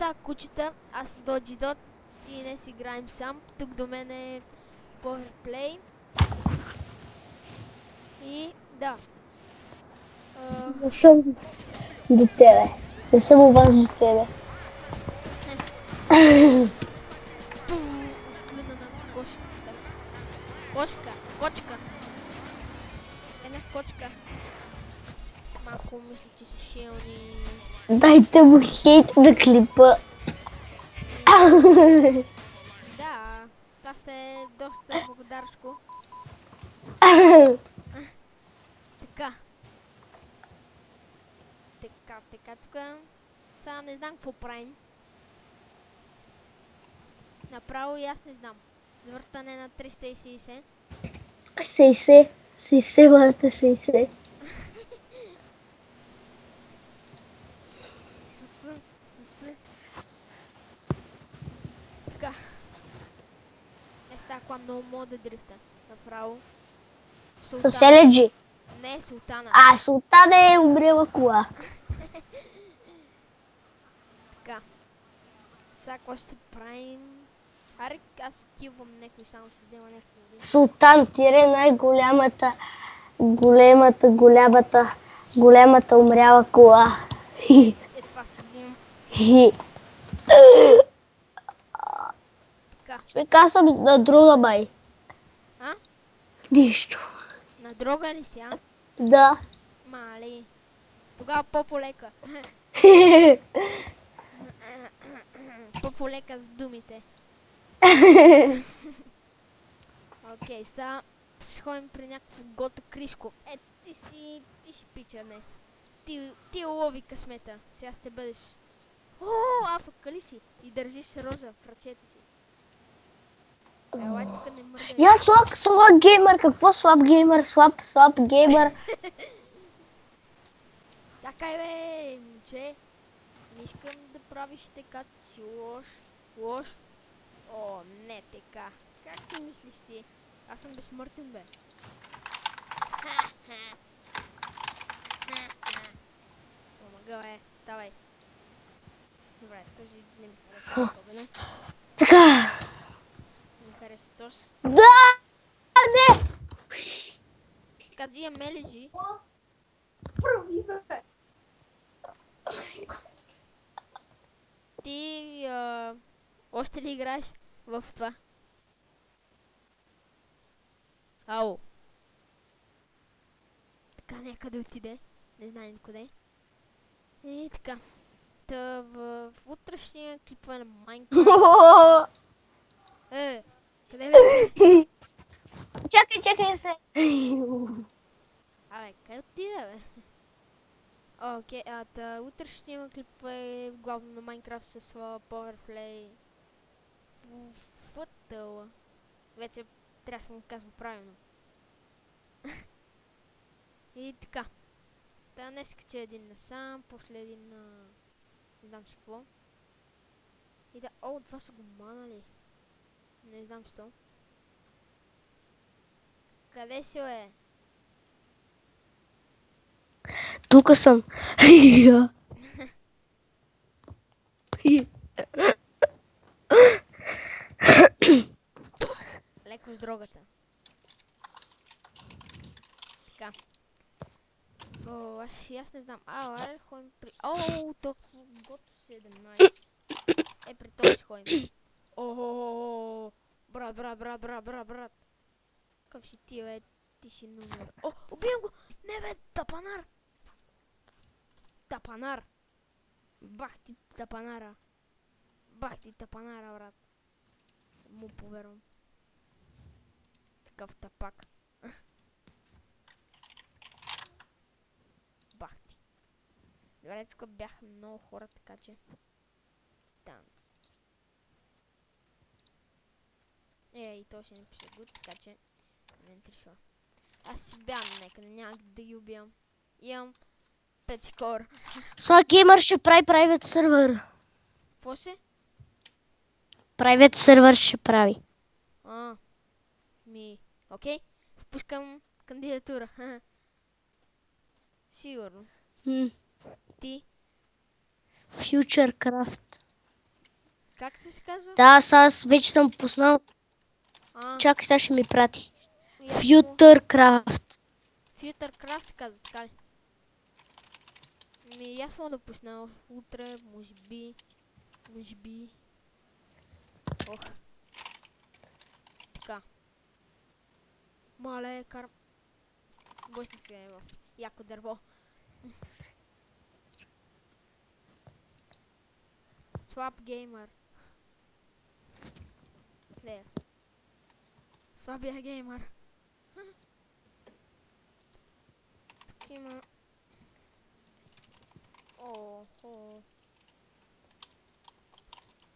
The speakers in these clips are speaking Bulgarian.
става кучета, аз съм Доджидот и днес играем сам. Тук до мен е Powerplay. И да. Не съм до тебе. Не съм у вас до тебе. Плюна на кошката. Кочка. Една кочка. Малко мисля, че са шелни. Дайте му хейт на клипа. Да, това сте доста благодарско. Така. Тук. Сега не знам какво правим. Направо и аз не знам. Завъртане на 360. Сейсе, варта сейсе. С. Така. Става много мога да дрифта. Направо. С еледжи. Не, Султана. Султана е умрела кола. Така. Сега какво ще се правим? Аре, аз килвам някой, само ще взема някакво. Султан тире най-голямата, голямата умряла кола. Това си взимам. Така. Човек, аз съм на друга май. А? Нищо. На друга ли си, а? Да. Мали. Тогава по-полека. По-полека с думите. Окей, сега ще ходим при някакво Гото Кришко. Ти си пича днес. Ти лови късмета. Сега ще бъдеш. Алфа, кали си? И държиш роза в ръцете си. Елай тук не мърдай. Я слаб геймер, какво слаб геймер, слаб геймер. Чакай бе, момче. Не искам да правиш така, ти си лош. О, не така. Как си мислиш ти? Аз съм безсмъртен, бе. Помага, бе. Ставай. Добре, този не ми хареса особено. Така. Не хареса този. Да! Не! Кази я меледжи. Ти още ли играеш в това? Ау. Така някъде отиде. Не знае никъде. И така. Та в утрешния клипва на Майнкрафт. Къде беше? Чакай се. Абе, къде отиде, бе? Окей, утрешния клип е главно на Майнкрафт с Powerplay. Футъл. Вече трябва да му казва правилно. И така. Днес че е един насам, после един на... Не знам си какво. И да... това са го манали. Не знам що. Къде си, бе? Тук съм. Леко с дрогата. Така. Аз не знам. Аре, ходим при... толкова гото 17. При този ходим. Брат. Какъв си ти, бе? Ти си номер. Убивам го! Не, бе, тапанар! Бах ти тапанара, брат. Му повярвам. Такъв тапак. Бах ти. Добре, тук бяха много хора, така че... Танц. И то ще не пише гуд, така че... Не интересува. Аз си бягам някъде, няма да ги убивам. Имам 5 скор. Слаб геймер ще прави private сервер. Какво се? Private сервер ще прави. Окей. Спускам кандидатура. Сигурно. Ти? Futurecraft. Как се казва? Да, аз вече съм пуснал. А, Чакай, сега ще ми прати. ясно. Futurecraft. Futurecraft се казва, така ли? Аз мога да пусна утре, може би. Ох. Така. Мале, Блъснах се в яко дърво. Слаб геймър. Не. Слабия геймър. Тук има... О.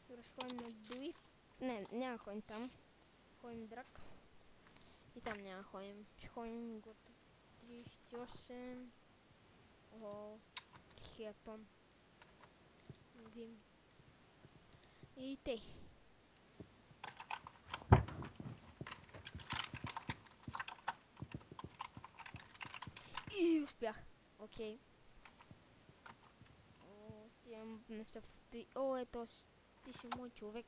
Добре, ще ходим на Дуиф. Не, няма ходим там. Ходим драк. И там няма ходим. Ще ходим гото 38. О, Хиатон. Вим. И тей. И успях. Окей. О, тя не са в ти. О, ето, ти си мой човек.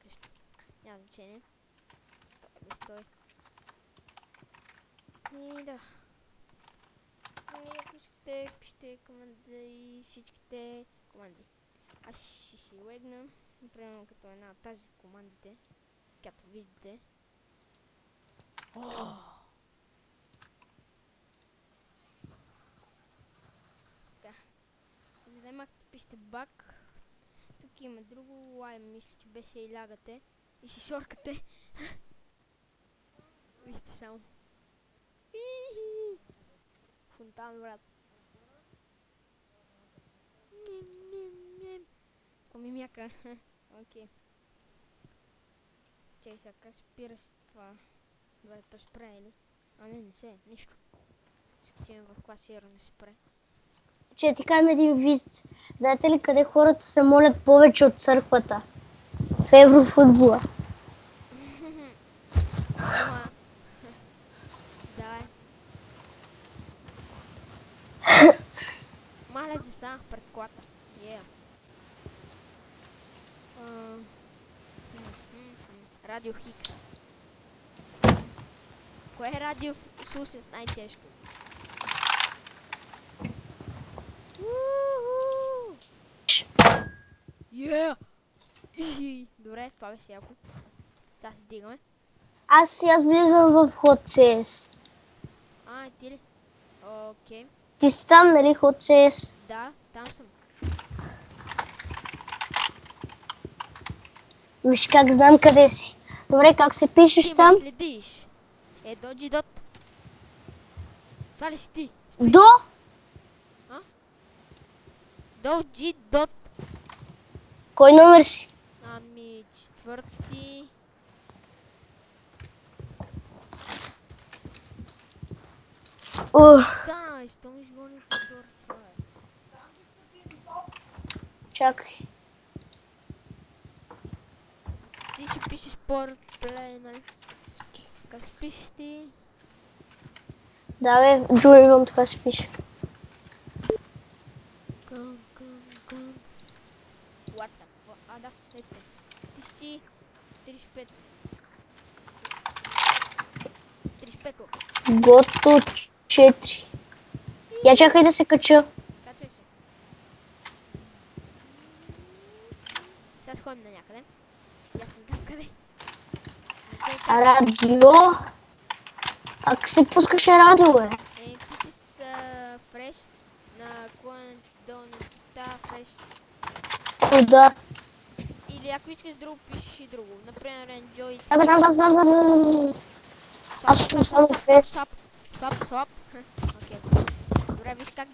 Къщо. Няма значение. Стой. И да. Ако искате, пишете команда и всичките команди. Аз ще си легна. Например, като една от тази командите. Както виждате. Така. Вземахте, пишете бак. Тук има друго лайм, мисля, че беше и лягате. И си шоркате. Вижте само. Фонтан, брат. Коми мяка. Окей. Чай сега, как спираш това? Добре, то спре, или? А не се, нищо. Отивам в класира, не спре. Че ти кажем един виц. Знаете ли къде хората се молят повече от църквата? В еврофутбола. Ама... Да, Маля, че станах пред колата. Радио Хикс. Кое е радио слуша с най-тежко? Добре, това беше яко. Сега се дигаме. Аз влизам в Hot CS. И ти ли? Окей. Ти си там, нали, Hot CS? Да, там съм. Виж как знам къде си. Добре, как се пишеш Ти там? ме следиш. Доджи Дот. Това ли си ти? До? Доджи Дот. Кой номер си? Четвърти. Да, що ми изгони Тодор? Това е. Чакай. Ти ще пишеш Play, нали? Как си пишеш ти? Да, бе, Джуливам така се пише. Гън. What the fuck? Да, ете. Ти си 35. 35-о. Гото 4. Я чакай да се кача. Качвай се. Сега сходим на някъде. Я съм там къде. Радио. Как се пускаше радио, бе? Пишеш фреш на клон долницата фреш. О, да. Или ако искаш друго, пишеш и друго. Например, enjoy. Абе, знам. Аз съм само фрес. Swap. Окей. Добре, виж как...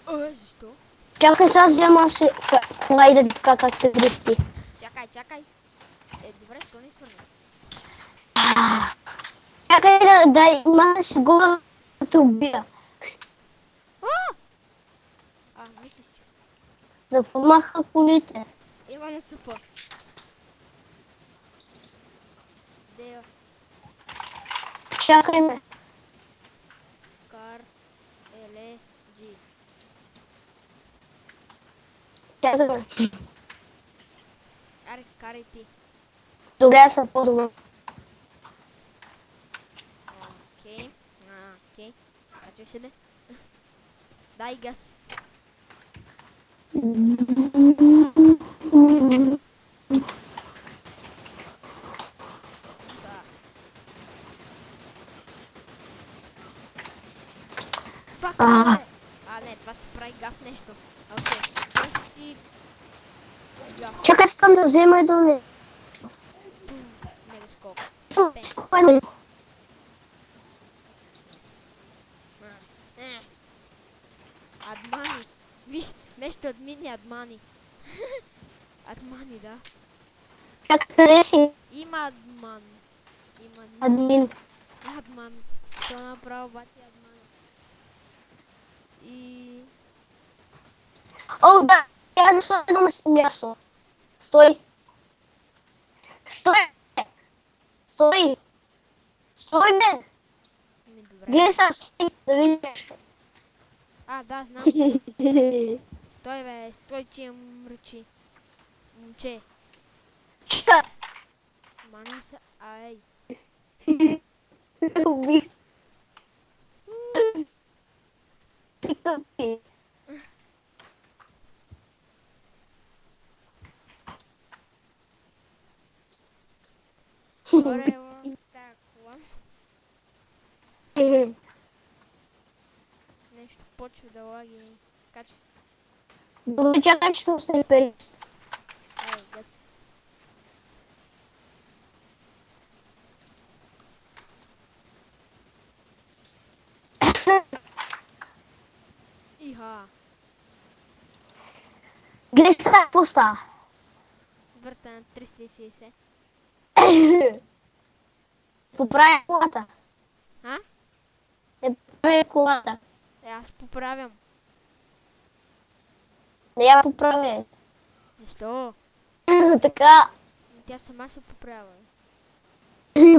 Защо? Чакай, сега взема се... Хайде така, как се дрифти. Чакай. Добре, що не свърна? Чакай да има си го да те убия. Мислиш, че... Да помаха колите. Ева на суфа. Дея. Чакай ме. Кар. Еле. Джи. Чакай. Аре, карай ти. Добре, аз съм по-добре. Окей. Окей. Качвай се, де. Дай газ. Иха. Пак не. Не, това си прави гаф нещо. Окей. Търси си гаф. Чакай, искам да взема едно не. Мега скок. Съм Пенк. спокойно. Адмани. Виж, вместо админи, адмани. Адмани, да. Чакай, къде си? Има адман. Има Админ. адман. То направо бати адман. И... О, да. Я защо едно място. Стой. Стой. Стой. Стой, бе. Добре. Гледай сега, стой. Да видиш нещо. Да, знам. Стой, бе. Стой, че мръчи. Момче. Чакай. Мани се. Ай. Убих. Пикъп ти. Горе в тази кола. Нещо почва да лаги. Качва. Добре, чакай, че съм снайперист. Ай, газ. Иха. Гледай сега, какво става? Върта на 360. Поправя колата. А? Не поправя колата. Аз поправям. Не я поправя. Защо? Така. Тя сама се поправя.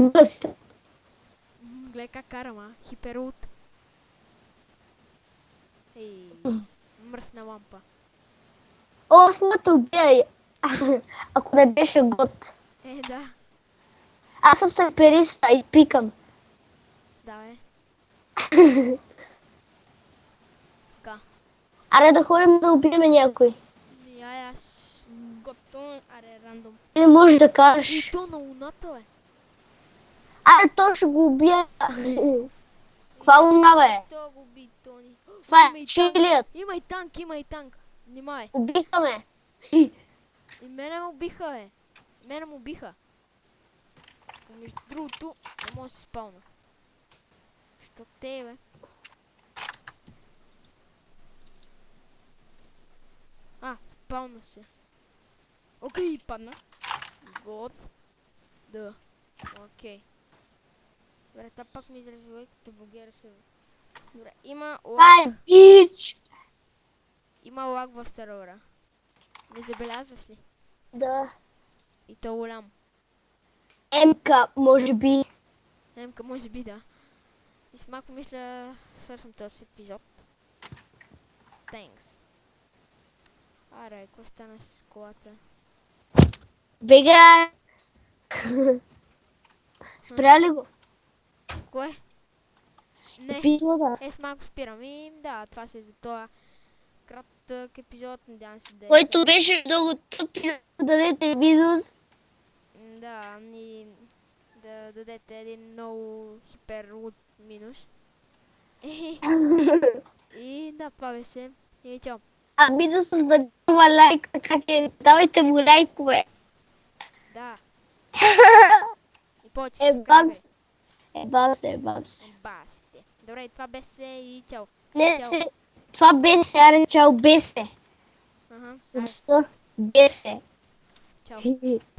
Бъс. Гледай как карам, Хиперут. Ей, мръсна лампа. О, смът убия. Ако не беше год. Да. Аз съм снайпериста и пикам. Да, бе. Така. Аре да ходим да убием някой. Аз готов. Аре, рандом. Ти не можеш да И кажеш. то на луната, бе. Аре, то ще го убия. Каква луна, бе? То го би, Тони. Това Има е и танк. чилият. Има и танк, има и танк. Внимай. Убиха ме. И мене ме убиха, бе. Мене му убиха. Помежду другото, не може да се спална. Що те, бе? Спална се. Окей, падна. Год. Да. Окей. Добре, та пак ми изразвой като богера се. Добре, има лаг. Ай, бич. Има лаг в сервера. Не забелязваш ли? Да. И то голям. Емка, може би. Немка, може би да. И с малко мисля, свършвам този епизод. Thanks. Аре, какво стана с колата? Бега. Спря ли го? Кое? Не. Епизода. С малко спирам. И да, това се е за този кратък епизод. Надявам се да е. Който беше много тъп и да дадете видос. Да, и да дадете един много хипер лут минус. И да, това беше. И чао. А видос с да лайк, така че давайте му лайкове. Да. И повече Ебам се. Ебам се, ебам се. Башите. Добре, това беше и чао. Не, Чао. се, това бесе, аре чао бесе. Ага. С бесе. Чао.